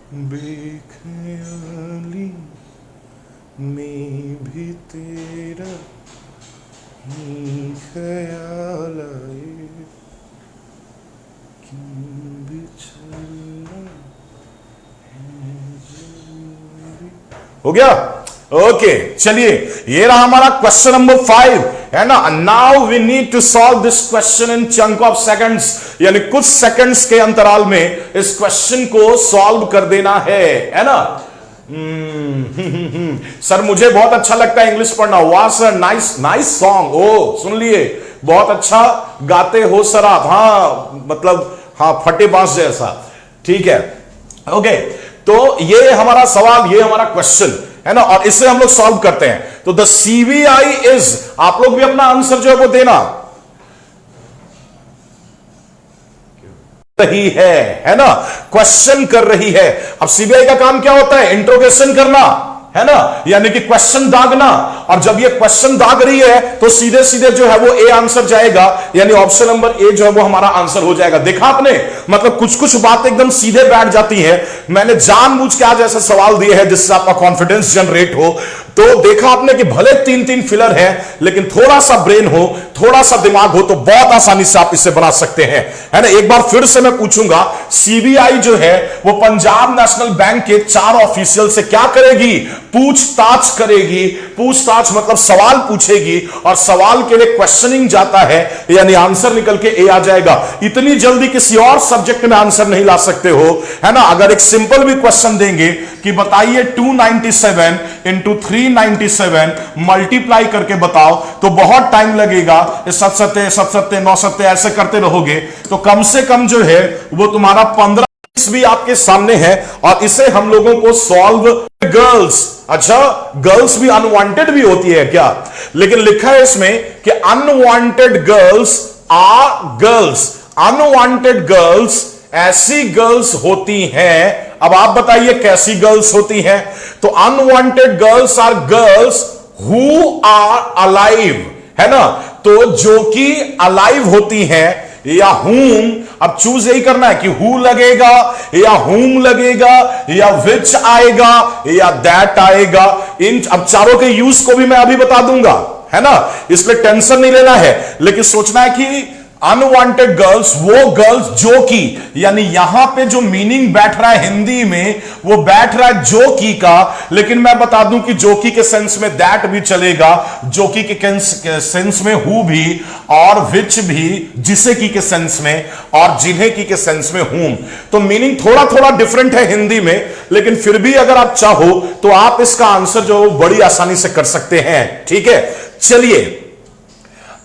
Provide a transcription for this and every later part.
बेख्याली में भी तेरा ही ख्याल आए, क्यों बिछड़ना है जरूरी। हो गया। ओके चलिए, ये रहा हमारा क्वेश्चन नंबर 5, है ना। Now we need to solve this question in chunk of seconds, यानी कुछ सेकंड्स के अंतराल में इस क्वेश्चन को सॉल्व कर देना है ना। सर मुझे बहुत अच्छा लगता है इंग्लिश पढ़ना। वाह सर, नाइस नाइस सॉन्ग। ओ सुन लिए, बहुत अच्छा गाते हो सर आप। हाँ मतलब हाँ, फटे बांस जैसा। ठीक है, ओके। तो ये हमारा सवाल, ये हमारा क्वेश्चन है ना, और इसे हम लोग सॉल्व करते हैं। तो द सीबीआई इज, आप लोग भी अपना आंसर जो है वो देना रही है ना, क्वेश्चन कर रही है। अब सीबीआई का काम क्या होता है? इंट्रोगेशन करना, है ना, यानी कि क्वेश्चन दागना। और जब ये क्वेश्चन दाग रही है तो सीधे सीधे जो है वो ए आंसर जाएगा, यानी ऑप्शन नंबर ए जो है वो हमारा आंसर हो जाएगा। देखा आपने, मतलब कुछ कुछ बातें एकदम सीधे बैठ जाती हैं। मैंने जानबूझ के आज ऐसे सवाल दिए हैं जिससे आपका कॉन्फिडेंस जनरेट हो। तो देखा आपने कि भले 3-3 फिलर है, लेकिन थोड़ा सा ब्रेन हो, थोड़ा सा दिमाग हो, तो बहुत आसानी से आप इसे बना सकते हैं, है ना। एक बार फिर से मैं पूछूंगा, सीबीआई जो है वो पंजाब नेशनल बैंक के 4 ऑफिशियल से क्या करेगी? पूछताछ करेगी। पूछताछ मतलब सवाल पूछेगी, और सवाल के लिए क्वेश्चनिंग जाता है, यानी आंसर निकल के ए आ जाएगा। इतनी जल्दी किसी और सब्जेक्ट में आंसर नहीं ला सकते हो, है ना। अगर एक सिंपल भी क्वेश्चन देंगे कि बताइए 297 इंटू 397 मल्टीप्लाई करके बताओ, तो बहुत टाइम लगेगा। 7 7 9 7 ऐसे करते रहोगे तो कम से कम जो है वो तुम्हारा 15 भी आपके सामने है, और इसे हम लोगों को सॉल्व। गर्ल्स, अच्छा गर्ल्स भी अनवांटेड भी होती है क्या? लेकिन लिखा है इसमें कि unwanted girls are girls. Unwanted girls ऐसी गर्ल्स होती हैं। अब आप बताइए कैसी गर्ल्स होती हैं? तो unwanted girls are girls who are alive, है ना। तो जो कि अलाइव होती हैं, या हुम, अब चूज यही करना है कि हु लगेगा या हुम लगेगा या विच आएगा या दैट आएगा। इन अब चारों के यूज को भी मैं अभी बता दूंगा, है ना, इसलिए टेंशन नहीं लेना है। लेकिन सोचना है कि अनवांटेड गर्ल्स वो गर्ल्स जो कि, यानी यहां पे जो मीनिंग बैठ रहा है हिंदी में वो बैठ रहा है जो कि का, लेकिन मैं बता दूं कि जो कि के सेंस में दैट भी चलेगा, जो कि के सेंस में हु भी, और विच भी जिसे की के सेंस में, और जिन्हें की के सेंस में हुम। तो मीनिंग थोड़ा थोड़ा डिफरेंट है हिंदी में, लेकिन फिर भी अगर आप चाहो तो आप इसका आंसर जो बड़ी आसानी से कर सकते हैं। ठीक है, चलिए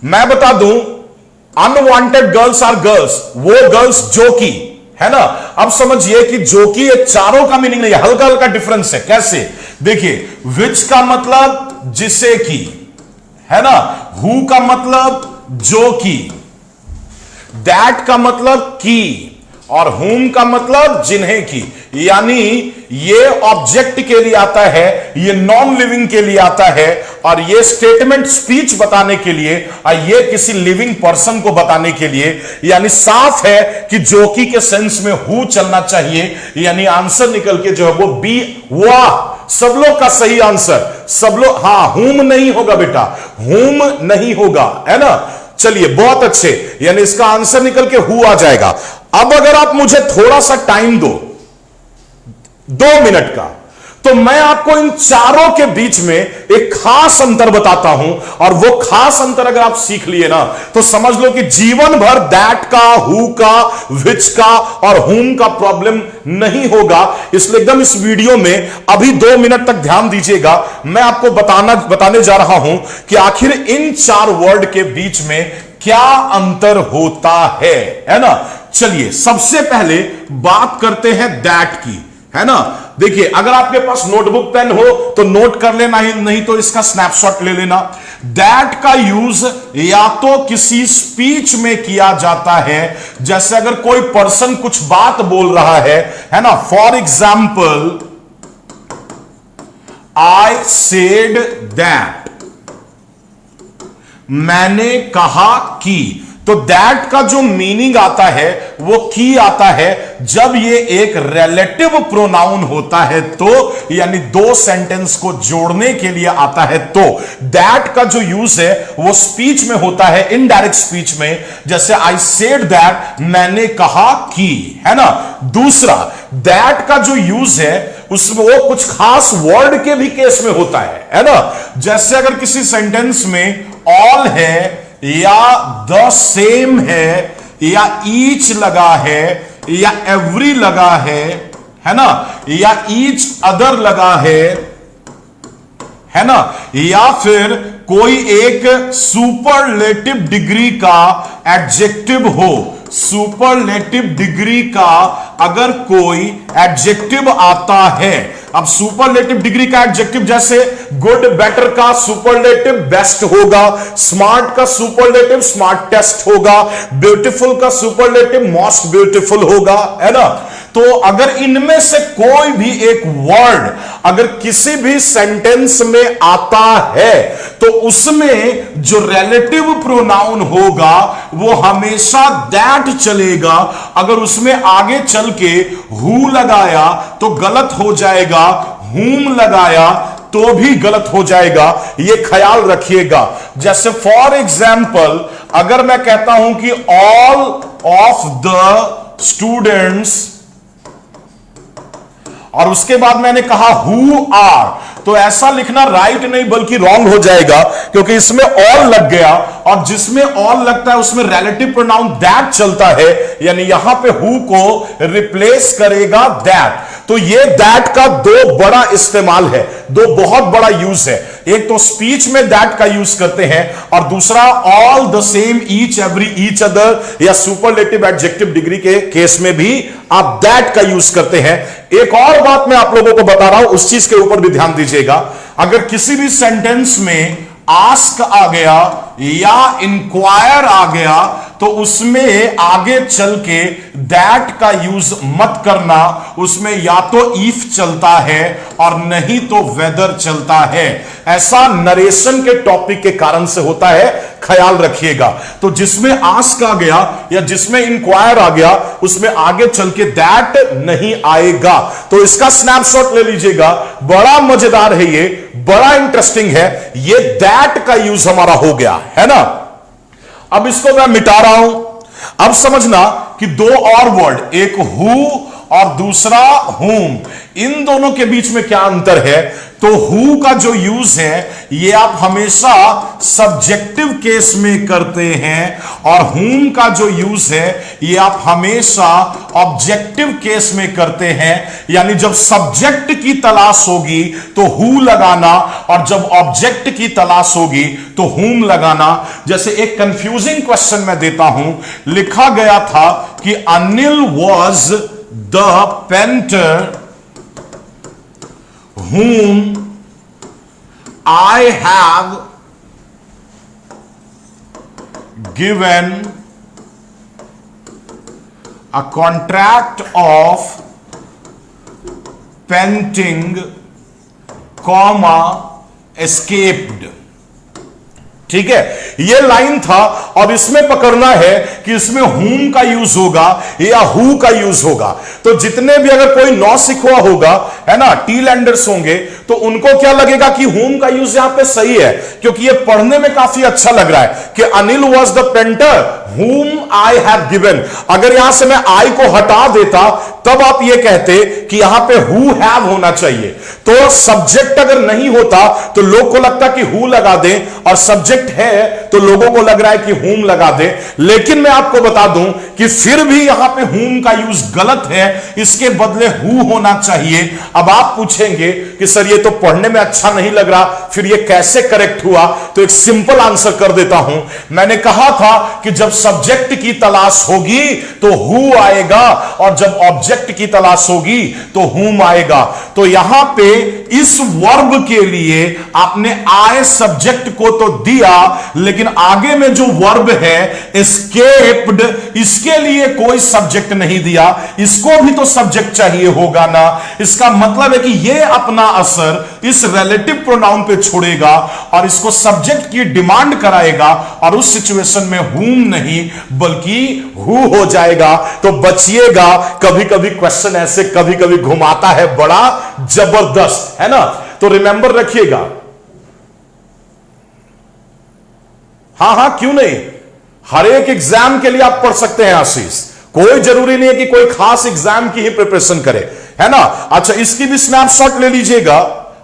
मैं बता दूं, अनवांटेड गर्ल्स आर गर्ल्स वो गर्ल्स जो कि, है ना। अब समझिए कि जो कि ये चारों का मीनिंग नहीं है, हल्का हल्का डिफरेंस है। कैसे? देखिए, विच का मतलब जिसे की, है ना। हु का मतलब जो कि, दैट का मतलब की, और हुम का मतलब जिन्हें की। यानी ये ऑब्जेक्ट के लिए आता है, ये नॉन लिविंग के लिए आता है, और ये स्टेटमेंट स्पीच बताने के लिए, और ये किसी लिविंग पर्सन को बताने के लिए। यानी साफ है कि जोकी के सेंस में हु चलना चाहिए, यानी आंसर निकल के जो है वो बी। वाह, सब लोग का सही आंसर, सब लोग। हाँ, हुम नहीं होगा बेटा, हुम नहीं होगा, है ना। चलिए बहुत अच्छे, यानी इसका आंसर निकल के हु आ जाएगा। अब अगर आप मुझे थोड़ा सा टाइम दो, 2 मिनट का, तो मैं आपको इन चारों के बीच में एक खास अंतर बताता हूं, और वो खास अंतर अगर आप सीख लिए ना तो समझ लो कि जीवन भर दैट का, हु का, विच का और हुम का प्रॉब्लम नहीं होगा। इसलिए एकदम इस वीडियो में अभी 2 मिनट तक ध्यान दीजिएगा। मैं आपको बताने जा रहा हूं कि आखिर इन 4 वर्ड के बीच में क्या अंतर होता है ना। चलिए सबसे पहले बात करते हैं दैट की, है ना। देखिए, अगर आपके पास नोटबुक पेन हो तो नोट कर लेना, ही नहीं तो इसका स्नैपशॉट ले लेना। दैट का यूज या तो किसी स्पीच में किया जाता है, जैसे अगर कोई पर्सन कुछ बात बोल रहा है ना। For example, I said that, मैंने कहा कि। तो दैट का जो मीनिंग आता है वो की आता है जब ये एक रिलेटिव प्रोनाउन होता है, तो यानी दो सेंटेंस को जोड़ने के लिए आता है। तो दैट का जो यूज है वो स्पीच में होता है, इनडायरेक्ट स्पीच में, जैसे आई सेड दैट, मैंने कहा कि, है ना। दूसरा, दैट का जो यूज है उसमें वो कुछ खास वर्ड के भी केस में होता है ना। जैसे अगर किसी सेंटेंस में ऑल है या द सेम है या ईच लगा है या एवरी लगा है ना, या ईच अदर लगा है ना, या फिर कोई एक सुपरलेटिव डिग्री का एडजेक्टिव हो, सुपरलेटिव डिग्री का अगर कोई एडजेक्टिव आता है। अब सुपरलेटिव डिग्री का एडजेक्टिव जैसे गुड बेटर का सुपरलेटिव बेस्ट होगा, स्मार्ट का सुपरलेटिव स्मार्टेस्ट होगा, ब्यूटीफुल का सुपरलेटिव मोस्ट ब्यूटीफुल होगा, है ना। तो अगर इनमें से कोई भी एक वर्ड अगर किसी भी सेंटेंस में आता है तो उसमें जो रिलेटिव प्रोनाउन होगा वो हमेशा दैट चलेगा। अगर उसमें आगे चल के हु लगाया तो गलत हो जाएगा, हुम लगाया तो भी गलत हो जाएगा, ये ख्याल रखिएगा। जैसे फॉर एग्जाम्पल अगर मैं कहता हूं कि ऑल ऑफ द स्टूडेंट्स और उसके बाद मैंने कहा हु आर, तो ऐसा लिखना राइट नहीं बल्कि रॉन्ग हो जाएगा, क्योंकि इसमें ऑल लग गया और जिसमें ऑल लगता है उसमें रिलेटिव प्रोनाउन दैट चलता है, यानी यहां पे हु को रिप्लेस करेगा दैट। तो ये दैट का दो बड़ा इस्तेमाल है, दो बहुत बड़ा यूज है। एक तो स्पीच में दैट का यूज करते हैं और दूसरा all the same, each every, each other या सुपरलेटिव एडजेक्टिव डिग्री के केस में भी आप दैट का यूज करते हैं। एक और बात मैं आप लोगों को बता रहा हूं, उस चीज के ऊपर भी ध्यान दीजिएगा। अगर किसी भी सेंटेंस में आस्क आ गया या इंक्वायर आ गया तो उसमें आगे चल के दैट का यूज मत करना, उसमें या तो इफ चलता है और नहीं तो वेदर चलता है। ऐसा नरेशन के टॉपिक के कारण से होता है, ख्याल रखिएगा। तो जिसमें आस्क आ गया या जिसमें इंक्वायर आ गया उसमें आगे चल के दैट नहीं आएगा। तो इसका स्नैपशॉट ले लीजिएगा, बड़ा मजेदार है, ये बड़ा इंटरेस्टिंग है। ये दैट का यूज हमारा हो गया है ना। अब इसको मैं मिटा रहा हूं। अब समझना कि दो और वर्ड, एक हु और दूसरा हुम, इन दोनों के बीच में क्या अंतर है। तो हु का जो यूज है ये आप हमेशा सब्जेक्टिव केस में करते हैं और हुम का जो यूज है ये आप हमेशा ऑब्जेक्टिव केस में करते हैं। यानी जब सब्जेक्ट की तलाश होगी तो हु लगाना और जब ऑब्जेक्ट की तलाश होगी तो हुम लगाना। जैसे एक कंफ्यूजिंग क्वेश्चन मैं देता हूं, लिखा गया था कि Anil was the painter whom I have given a contract of painting, comma, escaped। ठीक है, यह लाइन था। अब इसमें पकड़ना है कि इसमें हुम का यूज होगा या हु का यूज होगा। तो जितने भी अगर कोई नौसिखुआ होगा, है ना, टी लैंडर्स होंगे, तो उनको क्या लगेगा कि हुम का यूज यहां पे सही है, क्योंकि ये पढ़ने में काफी अच्छा लग रहा है कि Anil was the painter whom I have given। अगर यहां से मैं I को हटा देता तब आप ये कहते कि यहां पे who have होना चाहिए। तो सब्जेक्ट अगर नहीं होता तो लोग को लगता कि who लगा दें, और सब्जेक्ट है तो लोगों को लग रहा है कि whom लगा दें। लेकिन मैं आपको बता दूं कि फिर भी यहां पे whom का यूज गलत है, इसके बदले who होना चाहिए। अब आप पूछेंगे कि सर ये तो पढ़ने में अच्छा नहीं लग रहा, फिर ये कैसे करेक्ट हुआ। तो एक सिंपल आंसर कर देता हूं। मैंने कहा था कि जब सब्जेक्ट की तलाश होगी तो हु आएगा और जब ऑब्जेक्ट की तलाश होगी तो हुम आएगा। तो यहां पे इस वर्ब के लिए आपने आए सब्जेक्ट को तो दिया, लेकिन आगे में जो वर्ब है एस्केप्ड, इसके लिए कोई सब्जेक्ट नहीं दिया। इसको भी तो सब्जेक्ट चाहिए होगा ना। इसका मतलब है कि यह अपना असर इस रिलेटिव प्रोनाउन पे छोड़ेगा और इसको सब्जेक्ट की डिमांड कराएगा और उस सिचुएशन में whom नहीं बल्कि who हो जाएगा। तो बचिएगा, कभी कभी क्वेश्चन ऐसे कभी कभी घुमाता है, बड़ा जबरदस्त है ना। तो रिमेंबर रखिएगा। हां क्यों नहीं, हर एक एग्जाम के लिए आप पढ़ सकते हैं आशीष, कोई जरूरी नहीं है कि कोई खास एग्जाम की ही प्रिपरेशन करे, है ना। अच्छा, इसकी भी स्नैपशॉट ले लीजिएगा।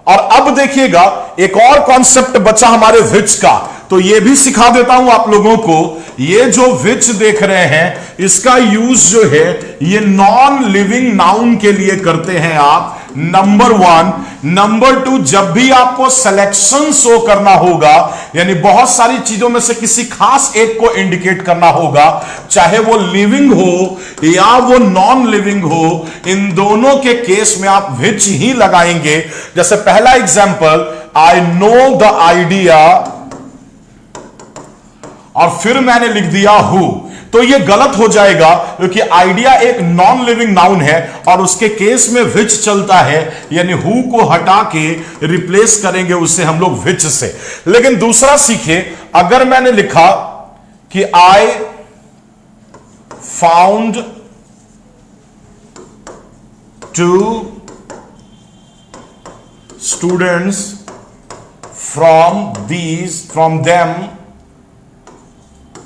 और अब देखिएगा एक और कॉन्सेप्ट बचा हमारे विच का, तो ये भी सिखा देता हूं आप लोगों को। ये जो विच देख रहे हैं इसका यूज जो है ये नॉन लिविंग नाउन के लिए करते हैं आप, नंबर 1। नंबर 2, जब भी आपको सिलेक्शन शो करना होगा, यानी बहुत सारी चीजों में से किसी खास एक को इंडिकेट करना होगा, चाहे वो लिविंग हो या वो नॉन लिविंग हो, इन दोनों के केस में आप विच ही लगाएंगे। जैसे पहला example, I know the idea, और फिर मैंने लिख दिया हु, तो ये गलत हो जाएगा क्योंकि आइडिया एक नॉन लिविंग नाउन है और उसके केस में विच चलता है, यानी हु को हटा के रिप्लेस करेंगे उससे हम लोग विच से। लेकिन दूसरा सीखे, अगर मैंने लिखा कि I found 2 students from them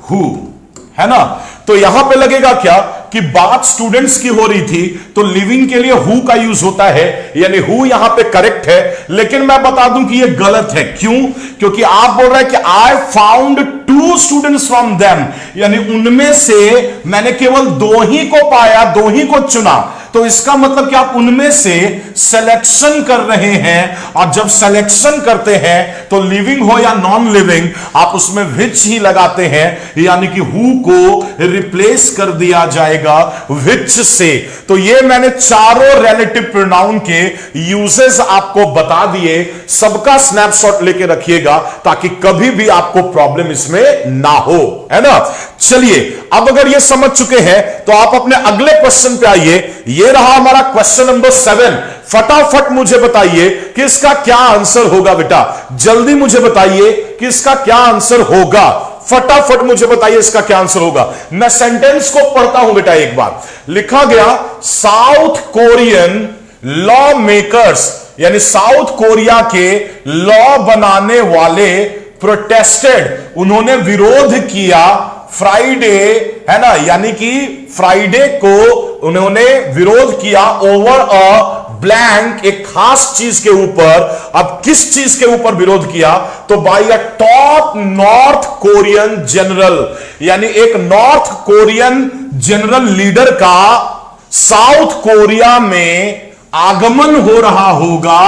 who, है ना। तो यहां पे लगेगा क्या कि बात स्टूडेंट्स की हो रही थी, तो लिविंग के लिए हु का यूज होता है, यानी हु यहां पे करेक्ट है। लेकिन मैं बता दूं कि यह गलत है। क्यों? क्योंकि आप बोल रहे हैं कि I found 2 students from them, यानी उनमें से मैंने केवल 2 ही को पाया, 2 ही को चुना। तो इसका मतलब कि आप उनमें से सिलेक्शन कर रहे हैं, और जब सिलेक्शन करते हैं तो लिविंग हो या नॉन लिविंग आप उसमें विच ही लगाते हैं, यानी कि हु को रिप्लेस कर दिया जाएगा विच से। तो ये मैंने चारों रिलेटिव प्रोनाउन के यूजेस आपको बता दिए, सबका स्नैपशॉट लेके रखिएगा ताकि कभी भी आपको प्रॉब्लम इसमें ना हो, है ना। चलिए, अब अगर ये समझ चुके हैं तो आप अपने अगले क्वेश्चन पे आइए। ये रहा हमारा क्वेश्चन नंबर 7। फटाफट मुझे बताइए कि इसका क्या आंसर होगा। बेटा जल्दी मुझे बताइए कि इसका क्या आंसर होगा, फटाफट मुझे बताइए इसका क्या आंसर होगा। मैं सेंटेंस को पढ़ता हूं बेटा एक बार। लिखा गया, साउथ कोरियन लॉ मेकर्स, यानी साउथ कोरिया के लॉ बनाने वाले प्रोटेस्टेड, उन्होंने विरोध किया फ्राइडे, है ना, यानी कि फ्राइडे को उन्होंने विरोध किया ओवर अ ब्लैंक, एक खास चीज के ऊपर। अब किस चीज के ऊपर विरोध किया? तो by a top North Korean general, यानी एक नॉर्थ कोरियन जनरल लीडर का साउथ कोरिया में आगमन हो रहा होगा,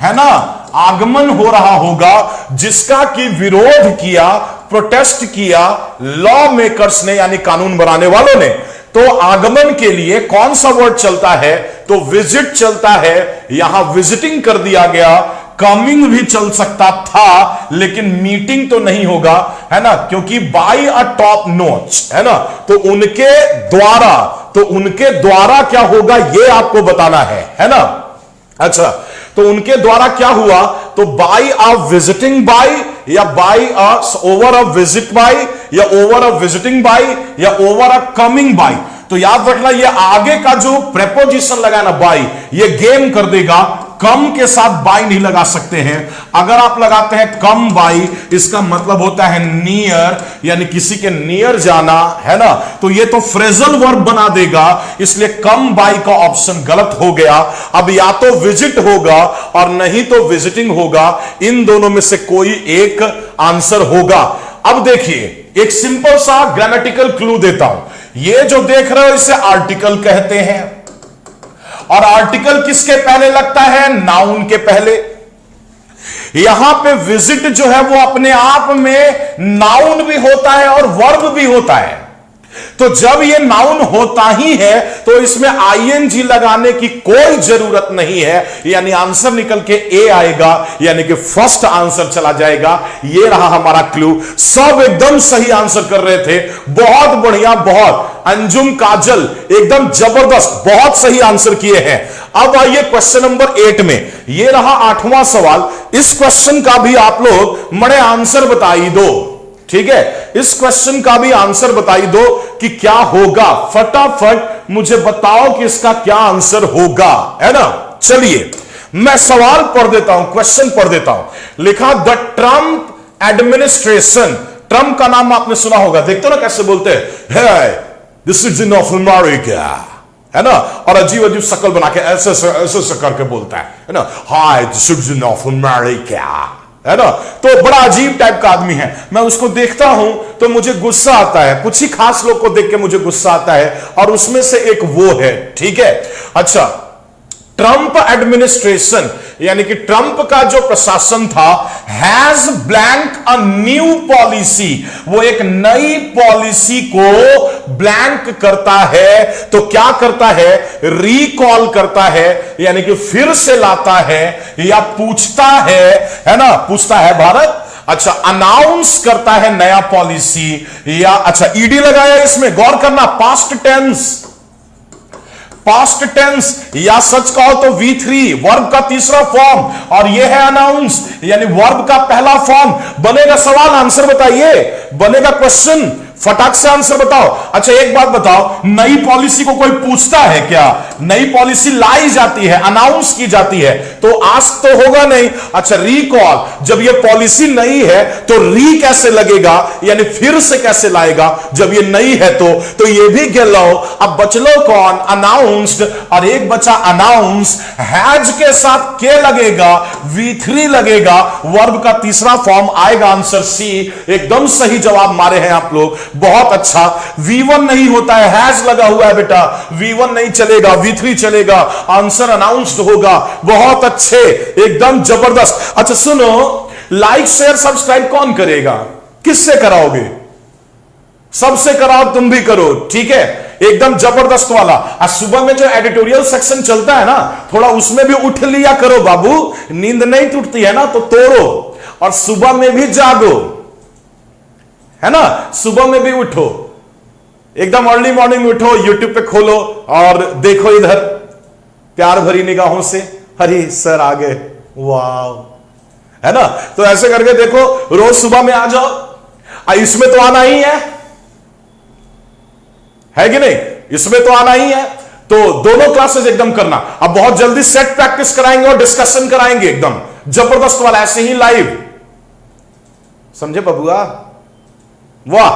है ना, आगमन हो रहा होगा, जिसका कि विरोध किया, प्रोटेस्ट किया लॉ मेकर्स ने, यानी कानून बनाने वालों ने। तो आगमन के लिए कौन सा वर्ड चलता है? तो विजिट चलता है, यहां विजिटिंग कर दिया गया। कमिंग भी चल सकता था, लेकिन मीटिंग तो नहीं होगा, है ना, क्योंकि बाय अ टॉप नॉच, है ना। तो उनके द्वारा क्या होगा ये आपको बताना है ना। अच्छा, तो उनके द्वारा क्या हुआ? तो बाय अ विजिटिंग बाय, या by a over a visit by, या ओवर अ विजिटिंग बाय, या ओवर अ कमिंग बाय। तो याद रखना, ये आगे का जो प्रेपोजिशन लगाना बाय, ये गेम कर देगा। कम के साथ बाय नहीं लगा सकते हैं। अगर आप लगाते हैं कम बाय, इसका मतलब होता है नियर, यानी किसी के नियर जाना, है ना। तो ये तो फ्रेजल वर्ब बना देगा, इसलिए कम बाय का ऑप्शन गलत हो गया। अब या तो विजिट होगा और नहीं तो विजिटिंग होगा, इन दोनों में से कोई एक आंसर होगा। अब देखिए, एक सिंपल सा ग्रामेटिकल क्लू देता हूं। ये जो देख रहे हो इसे आर्टिकल कहते हैं, और आर्टिकल किसके पहले लगता है? नाउन के पहले। यहां पे विजिट जो है वो अपने आप में नाउन भी होता है और वर्ब भी होता है। तो जब ये नाउन होता ही है तो इसमें आईएनजी लगाने की कोई जरूरत नहीं है, यानी आंसर निकल के ए आएगा, यानी कि फर्स्ट आंसर चला जाएगा। ये रहा हमारा क्लू। सब एकदम सही आंसर कर रहे थे, बहुत बढ़िया, बहुत। अंजुम, काजल एकदम जबरदस्त, बहुत सही आंसर किए हैं। अब आइए क्वेश्चन नंबर 8 में, ये रहा 8वां सवाल। इस क्वेश्चन का भी आप लोग मड़े आंसर बताई दो, ठीक है। इस क्वेश्चन का भी आंसर बताई दो कि क्या होगा, फटाफट मुझे बताओ कि इसका क्या आंसर होगा, है ना। चलिए मैं सवाल पढ़ देता हूं, क्वेश्चन पढ़ देता हूं। लिखा द ट्रंप एडमिनिस्ट्रेशन, ट्रंप का नाम आपने सुना होगा, देखते हो ना कैसे बोलते हैं, द सिटीजन ऑफ अमेरिका, है ना, और अजीब अजीब शक्ल बना के ऐसे ऐसे करके बोलता है ना, hi the citizen of America, है ना। तो बड़ा अजीब टाइप का आदमी है, मैं उसको देखता हूं तो मुझे गुस्सा आता है, कुछ ही खास लोग को देख के मुझे गुस्सा आता है, और उसमें से एक वो है, ठीक है। अच्छा, ट्रंप एडमिनिस्ट्रेशन यानी कि ट्रंप का जो प्रशासन था, has blank a new policy, वो एक नई पॉलिसी को ब्लैंक करता है। तो क्या करता है, रिकॉल करता है, यानी कि फिर से लाता है, या पूछता है ना, पूछता है भारत। अच्छा, अनाउंस करता है नया पॉलिसी, या अच्छा ईडी लगाया इसमें, गौर करना, पास्ट टेंस, पास्ट टेंस, या सच कहो तो V3 वर्ब का तीसरा फॉर्म, और यह है अनाउंस यानी वर्ब का पहला फॉर्म। बनेगा सवाल, आंसर बताइए, बनेगा क्वेश्चन, फटाक से आंसर बताओ। अच्छा एक बात बताओ, नई पॉलिसी को कोई पूछता है क्या? नई पॉलिसी लाई जाती है, अनाउंस की जाती है, तो आस्क तो होगा नहीं। अच्छा रिकॉल, जब ये पॉलिसी नई है तो री कैसे लगेगा, यानी फिर से कैसे लाएगा जब ये नई है तो ये भी लो। अब बचलो कौन, अनाउंस्ड, और एक बचा अनाउंस, हैज के साथ के लगेगा, V3 लगेगा, वर्ब का तीसरा फॉर्म आएगा, आंसर सी। एकदम सही जवाब मारे हैं आप लोग, बहुत अच्छा। V1 नहीं होता है, हैज लगा हुआ है बेटा, V1 नहीं चलेगा, V3 चलेगा, आंसर अनाउंस्ड होगा। बहुत अच्छे, एकदम जबरदस्त। अच्छा सुनो, लाइक शेयर सब्सक्राइब कौन करेगा, किससे कराओगे? सबसे कराओ, तुम भी करो, ठीक है, एकदम जबरदस्त वाला। आज सुबह में जो एडिटोरियल सेक्शन चलता है ना, थोड़ा उसमें भी उठ लिया करो बाबू, नींद नहीं टूटती है ना तो तोड़ो, और सुबह में भी जागो, है ना, सुबह में भी उठो, एकदम अर्ली मॉर्निंग उठो, यूट्यूब पे खोलो और देखो इधर प्यार भरी निगाहों से, अरे सर आ गए, वाह, है ना। तो ऐसे करके देखो, रोज सुबह में आ जाओ। इसमें तो आना ही है कि नहीं, इसमें तो आना ही है। तो दोनों क्लासेस एकदम करना। अब बहुत जल्दी सेट प्रैक्टिस कराएंगे और डिस्कशन कराएंगे, एकदम जबरदस्त वाला, ऐसे ही लाइव, समझे बबुआ? वाह,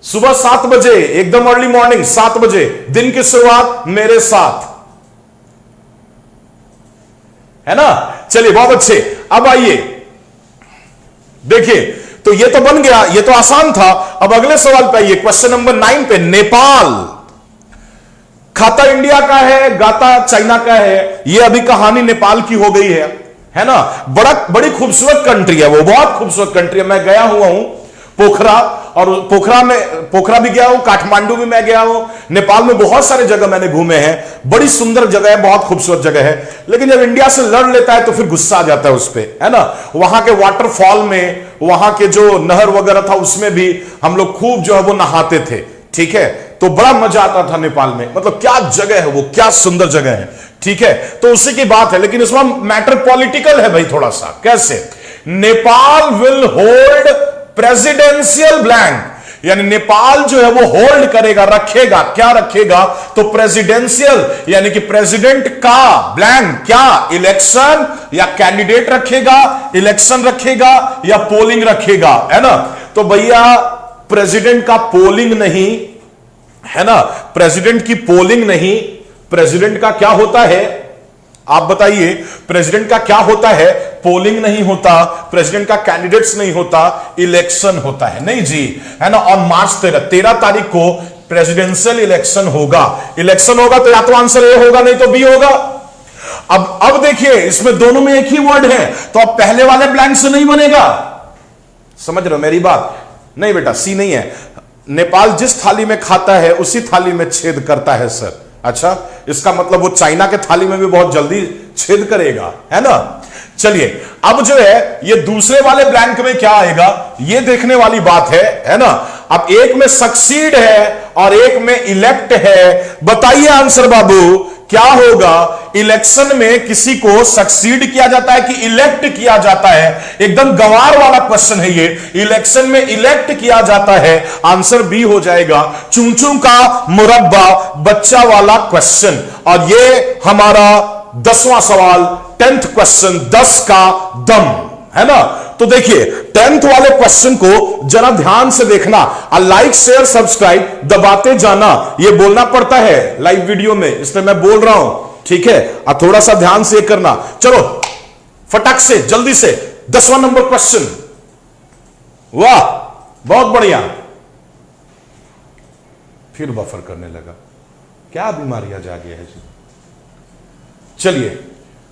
सुबह 7 बजे, एकदम अर्ली मॉर्निंग 7 बजे, दिन की शुरुआत मेरे साथ, है ना। चलिए बहुत अच्छे। अब आइए देखिए, तो ये तो बन गया, ये तो आसान था। अब अगले सवाल पे आइए, क्वेश्चन नंबर 9 पे। नेपाल खाता इंडिया का है, गाता चाइना का है, ये अभी कहानी नेपाल की हो गई है ना। बड़ी खूबसूरत कंट्री है वो, बहुत खूबसूरत कंट्री है। मैं गया हुआ हूं पोखरा, और पोखरा भी गया हूं, काठमांडू भी मैं गया हूं, नेपाल में बहुत सारे जगह मैंने घूमे हैं। बड़ी सुंदर जगह है, बहुत खूबसूरत जगह है। लेकिन जब इंडिया से लड़ लेता है तो फिर गुस्सा आ जाता है उस पर, है ना। वहां के वाटरफॉल में, वहां के जो नहर वगैरह था उसमें भी हम लोग खूब जो है वो नहाते थे, ठीक है। तो बड़ा मजा आता था नेपाल में, मतलब क्या जगह है वो, क्या सुंदर जगह है, ठीक है। तो उसी की बात है, लेकिन इसमें मैटर पॉलिटिकल है भाई थोड़ा सा। कैसे? Nepal will hold presidential blank, यानी नेपाल जो है वो होल्ड करेगा, रखेगा, क्या रखेगा? तो प्रेसिडेंशियल, यानी कि प्रेसिडेंट का ब्लैंक, क्या इलेक्शन या कैंडिडेट रखेगा, इलेक्शन रखेगा या पोलिंग रखेगा, है ना। तो भैया प्रेसिडेंट का पोलिंग नहीं, है ना, प्रेसिडेंट की पोलिंग नहीं, प्रेसिडेंट का क्या होता है आप बताइए? प्रेसिडेंट का क्या होता है? पोलिंग नहीं होता, प्रेसिडेंट का कैंडिडेट्स नहीं होता, इलेक्शन होता है। नहीं जी, है ना। और मार्च 13 तारीख को प्रेसिडेंशियल इलेक्शन होगा। इलेक्शन होगा तो या तो आंसर ए होगा, नहीं तो बी होगा। अब देखिए, इसमें दोनों में एक ही वर्ड है, तो अब पहले वाले ब्लैंक से नहीं बनेगा, समझ रहे हो मेरी बात? नहीं बेटा, सी नहीं है, नेपाल जिस थाली में खाता है उसी थाली में छेद करता है सर। अच्छा, इसका मतलब वो चाइना के थाली में भी बहुत जल्दी छेद करेगा, है ना। चलिए अब जो है ये दूसरे वाले ब्लैंक में क्या आएगा ये देखने वाली बात है ना। अब एक में सक्सीड है और एक में इलेक्ट है। बताइए आंसर बाबू क्या होगा। इलेक्शन में किसी को सक्सीड किया जाता है कि इलेक्ट किया जाता है? एकदम गंवार वाला क्वेश्चन है ये। इलेक्शन में इलेक्ट किया जाता है, आंसर बी हो जाएगा। चूंचू का मुरब्बा बच्चा वाला क्वेश्चन। और ये हमारा 10वां सवाल, 10th क्वेश्चन, 10 का दम, है ना। तो देखिए 10th वाले क्वेश्चन को जरा ध्यान से देखना और लाइक शेयर सब्सक्राइब दबाते जाना। ये बोलना पड़ता है लाइव वीडियो में, इसलिए मैं बोल रहा हूं, ठीक है। और थोड़ा सा ध्यान से करना। चलो फटाक से जल्दी से 10वां नंबर क्वेश्चन। वाह बहुत बढ़िया। फिर बफर करने लगा, क्या बीमारियां जागी है जी। चलिए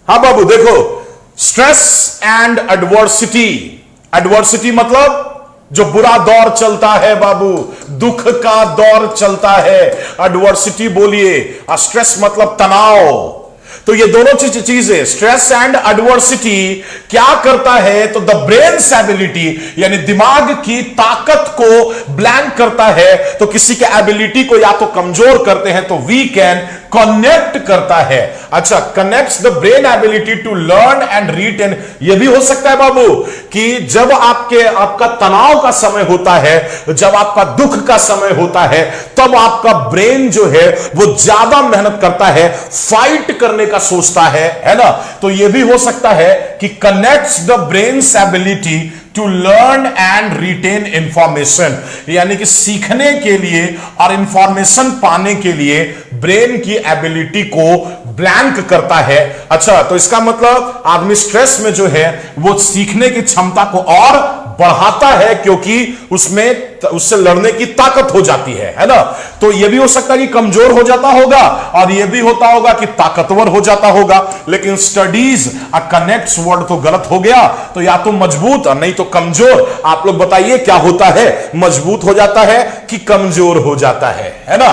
हाँ बाबू देखो, स्ट्रेस एंड एडवर्सिटी। एडवर्सिटी मतलब जो बुरा दौर चलता है बाबू, दुख का दौर चलता है, एडवर्सिटी बोलिए। और स्ट्रेस मतलब तनाव। तो ये दोनों चीजें स्ट्रेस एंड एडवर्सिटी क्या करता है तो द ब्रेन्स एबिलिटी यानी दिमाग की ताकत को ब्लैंक करता है। तो किसी के एबिलिटी को या तो कमजोर करते हैं तो वी कैन कनेक्ट करता है। अच्छा, connects the brain ability to learn and retain. यह भी हो सकता है बाबू कि जब आपका तनाव का समय होता है, जब आपका दुख का समय होता है, तब आपका ब्रेन जो है वो ज्यादा मेहनत करता है, फाइट करने का सोचता है ना। तो यह भी हो सकता है कि connects the brain's ability to learn and retain information, यानी कि सीखने के लिए और इंफॉर्मेशन पाने के लिए ब्रेन की एबिलिटी को ब्लैंक करता है। अच्छा, तो इसका मतलब आदमी स्ट्रेस में जो है वो सीखने की क्षमता को और बढ़ाता है क्योंकि उससे लड़ने की ताकत हो जाती है ना। तो यह भी हो सकता है कि कमजोर हो जाता होगा और यह भी होता होगा कि ताकतवर हो जाता होगा। लेकिन स्टडीज कनेक्ट्स वर्ड तो गलत हो गया। तो या तो मजबूत और नहीं तो कमजोर। आप लोग बताइए क्या होता है, मजबूत हो जाता है कि कमजोर हो जाता है ना।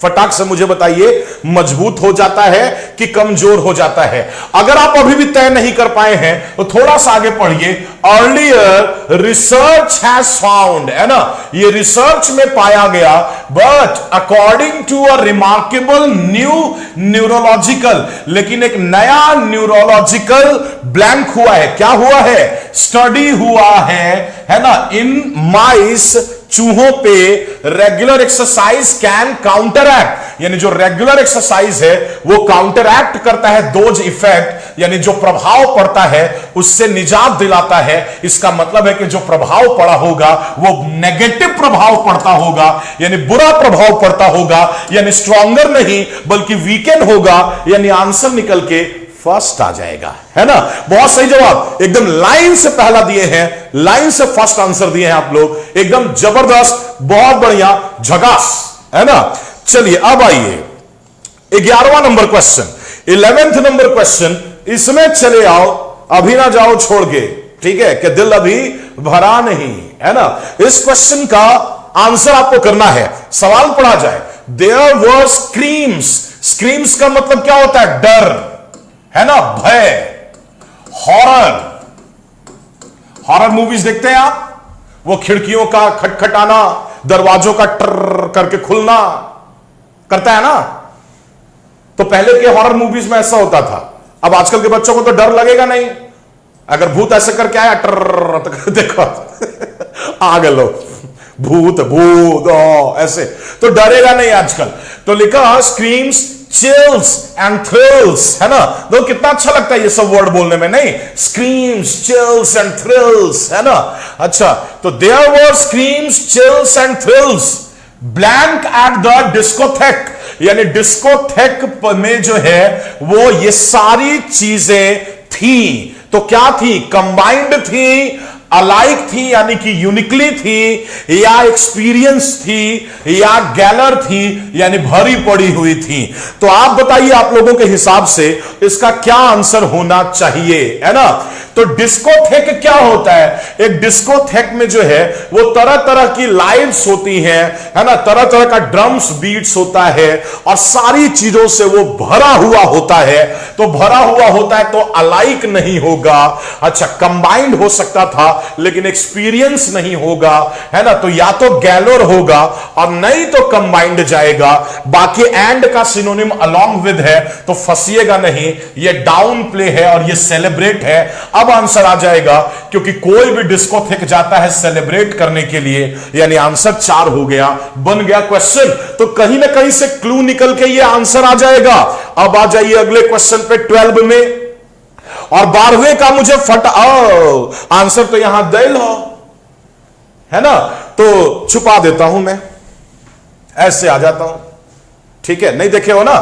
फटाक से मुझे बताइए, मजबूत हो जाता है कि कमजोर हो जाता है। अगर आप अभी भी तय नहीं कर पाए हैं तो थोड़ा सा आगे पढ़िए। अर्लियर रिसर्च हैज फाउंड, है ना, ये रिसर्च में पाया गया, but according to a remarkable new neurological, लेकिन एक नया न्यूरोलॉजिकल ब्लैंक हुआ है। क्या हुआ है? स्टडी हुआ है ना, इन माइस, चूहों पे रेगुलर एक्सरसाइज कैन काउंटरएक्ट, यानी जो रेगुलर एक्सरसाइज है वो काउंटरएक्ट करता है दोज इफेक्ट, यानी जो प्रभाव पड़ता है उससे निजात दिलाता है। इसका मतलब है कि जो प्रभाव पड़ा होगा वो नेगेटिव प्रभाव पड़ता होगा, यानी बुरा प्रभाव पड़ता होगा, यानी स्ट्रॉन्गर नहीं बल्कि वीकेंड होगा, यानी आंसर निकल के फर्स्ट आ जाएगा, है ना। बहुत सही जवाब, एकदम लाइन से पहला दिए हैं, लाइन से फर्स्ट आंसर दिए हैं आप लोग, एकदम जबरदस्त, बहुत बढ़िया, झकास, है ना। चलिए अब आइए 11वां number question, 11th number question. इसमें चले आओ, अभी ना जाओ छोड़ के, ठीक है, कि दिल अभी भरा नहीं, है ना। इस क्वेश्चन का आंसर आपको करना है। सवाल पढ़ा जाए, देयर वर स्क्रीम्स। स्क्रीम्स का मतलब क्या होता है? डर, है ना, भय। हॉरर, हॉरर मूवीज देखते हैं आप, वो खिड़कियों का खटखटाना, दरवाजों का ट्र करके खुलना करता है ना। तो पहले के हॉरर मूवीज में ऐसा होता था। अब आजकल के बच्चों को तो डर लगेगा नहीं। अगर भूत ऐसे करके आया ट्र तो देखो आ गए लोग, भूत भूत ऐसे, तो डरेगा नहीं आजकल। तो लिखा स्क्रीम्स, चिल्स एंड थ्रिल्स, है ना। तो कितना अच्छा लगता है ये सब वर्ड बोलने में, नहीं? स्क्रीम्स, चिल्स एंड थ्रिल्स, है ना। अच्छा, तो there were screams, chills and thrills blank at the discotheque, यानी डिस्कोथेक में जो है वो ये सारी चीजें थी। तो क्या थी? कंबाइंड थी, अलाइक थी यानी कि यूनिकली थी, या एक्सपीरियंस थी, या गैलर थी यानी भरी पड़ी हुई थी। तो आप बताइए आप लोगों के हिसाब से इसका क्या आंसर होना चाहिए, है ना। तो डिस्कोथेक क्या होता है? एक डिस्कोथेक में जो है वो तरह तरह की लाइट्स होती हैं, है ना, तरह तरह का ड्रम्स बीट्स होता है और सारी चीजों से वो भरा हुआ होता है। तो भरा हुआ होता है तो अलाइक नहीं होगा, अच्छा कंबाइंड हो सकता था लेकिन एक्सपीरियंस नहीं होगा, है ना। तो या तो गैलोर होगा और नहीं तो कंबाइंड जाएगा। बाकी एंड का सिनोनिम अलोंग विद है तो फंसिएगा नहीं, ये डाउन प्ले है और ये सेलिब्रेट है। अब आंसर आ जाएगा क्योंकि कोई भी डिस्कोथेक जाता है सेलिब्रेट करने के लिए, यानी आंसर 4 हो गया, बन गया क्वेश्चन। तो कहीं ना कहीं से क्लू निकल के ये आंसर आ जाएगा। अब आ जाइए अगले क्वेश्चन पे 12 में, और 12वें का मुझे आंसर तो यहां दे लो, है ना। तो छुपा देता हूं मैं, ऐसे आ जाता हूं, ठीक है, नहीं देखे हो ना,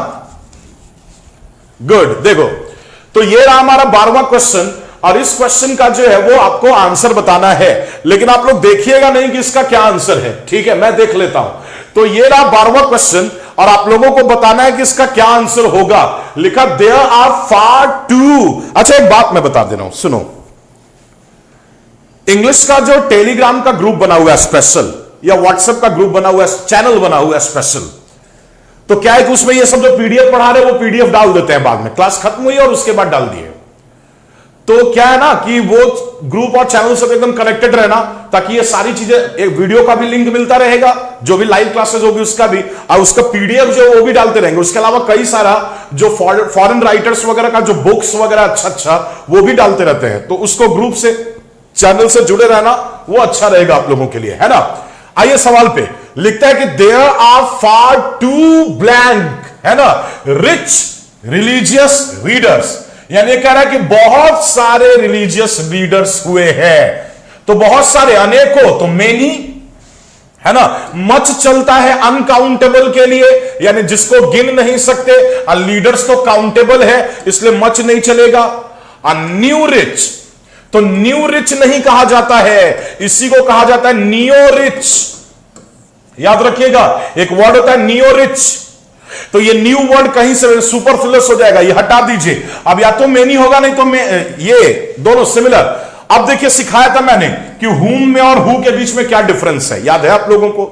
गुड। देखो तो ये रहा हमारा 12वां क्वेश्चन, और इस क्वेश्चन का जो है वो आपको आंसर बताना है, लेकिन आप लोग देखिएगा नहीं कि इसका क्या आंसर है, ठीक है, मैं देख लेता हूं। तो ये रहा 12वां क्वेश्चन और आप लोगों को बताना है कि इसका क्या आंसर होगा। लिखा देयर आर फार टू। अच्छा एक बात मैं बता दे रहा हूं, सुनो। इंग्लिश का जो टेलीग्राम का ग्रुप बना हुआ है स्पेशल, या व्हाट्सएप का ग्रुप बना हुआ है, चैनल बना हुआ है स्पेशल, तो क्या है कि उसमें ये सब जो पीडीएफ पढ़ा रहे वो पीडीएफ डाल देते हैं बाद में, क्लास खत्म हुई और उसके बाद डाल दिए। तो क्या है ना कि वो ग्रुप और चैनल सब एकदम कनेक्टेड रहना, ताकि ये सारी चीजें, एक वीडियो का भी लिंक मिलता रहेगा, जो भी लाइव क्लासेस होगी उसका भी, और उसका पीडीएफ जो वो भी डालते रहेंगे। उसके अलावा कई सारा जो फॉरेन राइटर्स वगैरह का जो बुक्स वगैरह अच्छा वो भी डालते रहते हैं। तो उसको ग्रुप से, चैनल से जुड़े रहना वो अच्छा रहेगा आप लोगों के लिए, है ना। आइए सवाल पे, लिखता है कि there are far too blank, है ना, रिच रिलीजियस रीडर्स, यानी कह रहा है कि बहुत सारे रिलीजियस रीडर्स हुए हैं। तो बहुत सारे, अनेकों तो मेनी, है ना। मच चलता है अनकाउंटेबल के लिए, यानी जिसको गिन नहीं सकते, और लीडर्स तो काउंटेबल है इसलिए मच नहीं चलेगा। न्यू रिच, तो न्यू रिच नहीं कहा जाता है, इसी को कहा जाता है नियो रिच। याद रखिएगा, एक वर्ड होता है नियो रिच, तो ये न्यू वर्ड कहीं से सुपरफ्लुअस हो जाएगा, ये हटा दीजिए। अब या तो मेनी होगा नहीं तो ये दोनों सिमिलर। अब देखिए सिखाया था मैंने कि हुम में और हु के बीच में क्या डिफरेंस है, याद है आप लोगों को?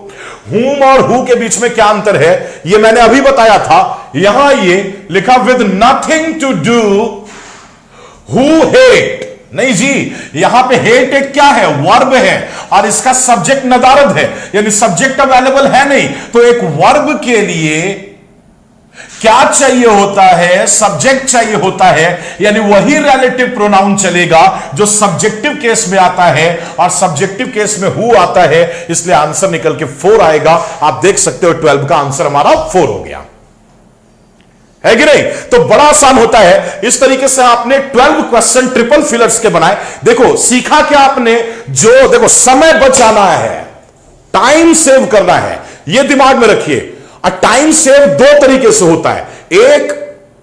हुम और हु के बीच में क्या अंतर है ये मैंने अभी बताया था। यहां ये लिखा with nothing to do who hate, नहीं जी, यहां पे हेट एक क्या है, वर्ब है, और इसका सब्जेक्ट नदारद है, यानी सब्जेक्ट अवेलेबल है नहीं। तो एक वर्ब के लिए क्या चाहिए होता है, सब्जेक्ट चाहिए होता है, यानी वही रिलेटिव प्रोनाउन चलेगा जो सब्जेक्टिव केस में आता है, और सब्जेक्टिव केस में हु आता है, इसलिए आंसर निकल के 4 आएगा। आप देख सकते हो 12 का आंसर हमारा 4 हो गया, है कि नहीं। तो बड़ा आसान होता है। इस तरीके से आपने 12 क्वेश्चन ट्रिपल फिलर्स के बनाए। देखो सीखा क्या आपने, जो देखो समय बचाना है, टाइम सेव करना है, यह दिमाग में रखिए। और टाइम सेव 2 तरीके से होता है, एक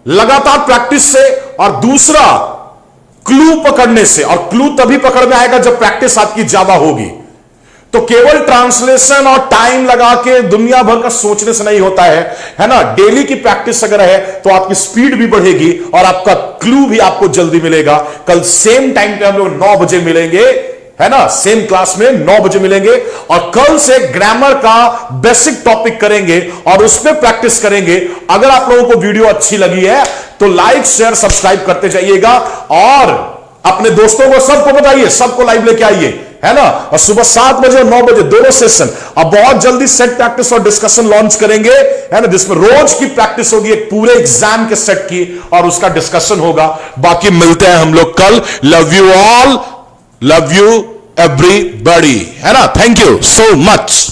लगातार प्रैक्टिस से और दूसरा क्लू पकड़ने से। और क्लू तभी पकड़ में आएगा जब प्रैक्टिस आपकी ज्यादा होगी। तो केवल ट्रांसलेशन और टाइम लगा के दुनिया भर का सोचने से नहीं होता है ना। डेली की प्रैक्टिस अगर है तो आपकी स्पीड भी बढ़ेगी और आपका क्लू भी आपको जल्दी मिलेगा। कल सेम टाइम पे हम लोग 9 बजे मिलेंगे, है ना, सेम क्लास में 9 बजे मिलेंगे, और कल से ग्रामर का बेसिक टॉपिक करेंगे और उस पर प्रैक्टिस करेंगे। अगर आप लोगों को वीडियो अच्छी लगी है तो लाइक शेयर सब्सक्राइब करते जाइएगा, और अपने दोस्तों को सबको बताइए, सबको लाइव लेके आइए, है ना। और सुबह 7 बजे और 9 बजे दोनों सेशन। अब बहुत जल्दी सेट प्रैक्टिस और डिस्कशन लॉन्च करेंगे, है ना, जिसमें रोज की प्रैक्टिस होगी, एक पूरे एग्जाम के सेट की, और उसका डिस्कशन होगा। बाकी मिलते हैं हम लोग कल। Love you all, love you everybody, है ना। Thank you so much.